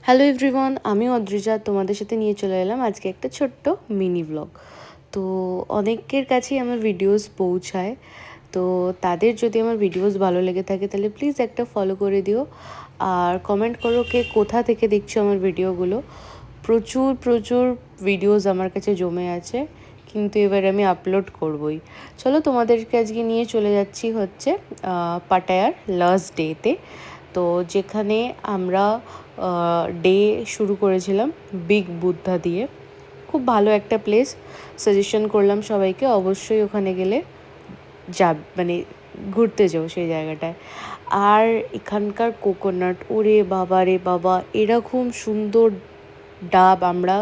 Hello everyone, আমি অদ্রিজা তোমাদের সাথে নিয়ে চলে এলাম আজকে একটা ছোট্ট মিনি ব্লগ। তো অনেকের কাছেই আমার ভিডিওস পৌঁছায়, তো তাদের যদি আমার ভিডিওস ভালো লেগে থাকে তাহলে প্লিজ একটা ফলো করে দিও আর কমেন্ট করো কে কোথা থেকে দেখছো আমার ভিডিওগুলো। প্রচুর প্রচুর ভিডিওস আমার কাছে জমে আছে, কিন্তু এবার আমি আপলোড করবই। চলো তোমাদেরকে আজকে নিয়ে চলে যাচ্ছি হচ্ছে পাটায়ার লাস্ট ডেতে। তো যেখানে আমরা ডে শুরু করেছিলাম বিগ বুদ্ধা দিয়ে। খুব ভালো একটা প্লেস, সাজেশন করলাম সবাইকে অবশ্যই ওখানে গেলে মানে ঘুরতে যাও সেই জায়গাটায়। আর এখানকার কোকোনাট, ওরে বাবা রে বাবা, এরকম সুন্দর ডাব আমরা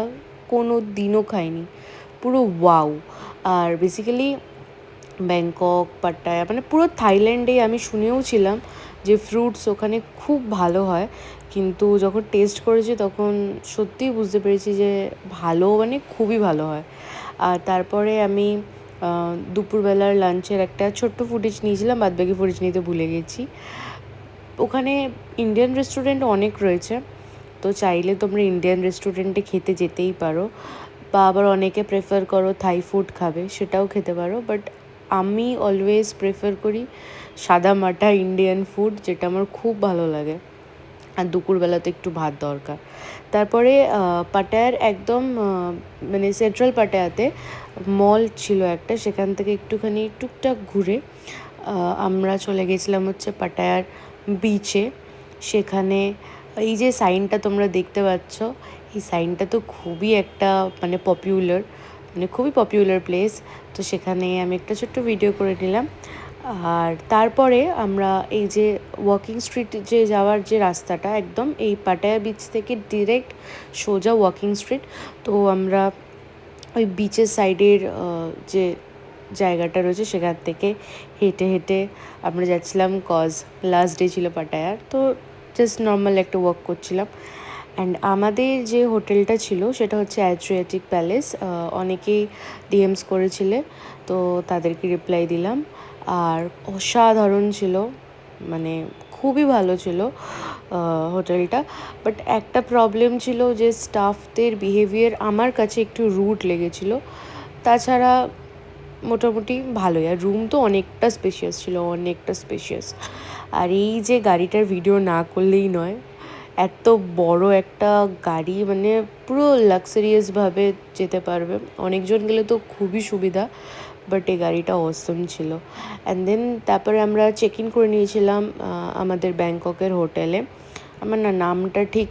কোনো দিনও খাইনি, পুরো ওয়াও। আর বেসিক্যালি ব্যাংকক, পাট্টায়া, মানে পুরো থাইল্যান্ডে আমি শুনেও ছিলাম যে ফ্রুটস ওখানে খুব ভালো হয়, কিন্তু যখন টেস্ট করেছি তখন সত্যিই বুঝতে পেরেছি যে ভালো, মানে খুবই ভালো হয়। আর তারপরে আমি দুপুরবেলার লাঞ্চের একটা ছোট্ট ফুটেজ নিয়েছিলাম, বাদবাকি ফুটেজ নিতে ভুলে গেছি। ওখানে ইন্ডিয়ান রেস্টুরেন্ট অনেক রয়েছে, তো চাইলে তোমরা ইন্ডিয়ান রেস্টুরেন্টে খেতে যেতেই পারো, বা আবার অনেকে প্রেফার করো থাই ফুড খাবে, সেটাও খেতে পারো। বাট আমি অলওয়েজ প্রেফার করি সাদা মাটা ইন্ডিয়ান ফুড, যেটা আমার খুব ভালো লাগে। আর দুপুরবেলাতে একটু ভাত দরকার। তারপরে পাটায়ার একদম মানে সেন্ট্রাল পাটায়াতে মল ছিল একটা, সেখান থেকে একটুখানি টুকটাক ঘুরে আমরা চলে গেছিলাম হচ্ছে পাটায়ার বিচে। সেখানে এই যে সাইনটা তোমরা দেখতে পাচ্ছ, এই সাইনটা তো খুবই একটা মানে পপুলার, মানে খুবই পপুলার প্লেস। তো সেখানে আমি একটা ছোট্ট ভিডিও করে নিলাম। আর তারপরে আমরা এই যে ওয়াকিং স্ট্রিট যে যাওয়ার যে রাস্তাটা, একদম এই পাটায়া বিচ থেকে ডিরেক্ট সোজা ওয়াকিং স্ট্রিট। তো আমরা ওই বিচের সাইডের যে জায়গাটা রয়েছে সেখান থেকে হেঁটে হেঁটে আমরা যাচ্ছিলাম, কজ লাস্ট ডে ছিল পাটায়ার। তো জাস্ট নর্মাল একটা ওয়াক করছিলাম। অ্যান্ড আমাদের যে হোটেলটা ছিল সেটা হচ্ছে অ্যাড্রিয়াটিক প্যালেস। অনেকেই ডিএমস করেছিলে, তো তাদেরকে রিপ্লাই দিলাম। আর অসাধারণ ছিল, মানে খুবই ভালো ছিল হোটেলটা। বাট একটা প্রবলেম ছিল যে স্টাফদের বিহেভিয়ার আমার কাছে একটু রুড লেগেছিলো। তাছাড়া মোটামুটি ভালোই। আর রুম তো অনেকটা স্পেশিয়াস ছিল, অনেকটা স্পেশিয়াস। আর এই যে গাড়িটার ভিডিও না করলেই নয়, এত বড় একটা গাড়ি, মানে পুরো লাক্সারিয়াসভাবে যেতে পারবে, অনেকজন গেলে তো খুবই সুবিধা। বাট এই গাড়িটা অসম ছিল। অ্যান্ড দেন তারপরে আমরা চেক ইন করে নিয়েছিলাম আমাদের ব্যাংককের হোটেলে। আমার না নামটা ঠিক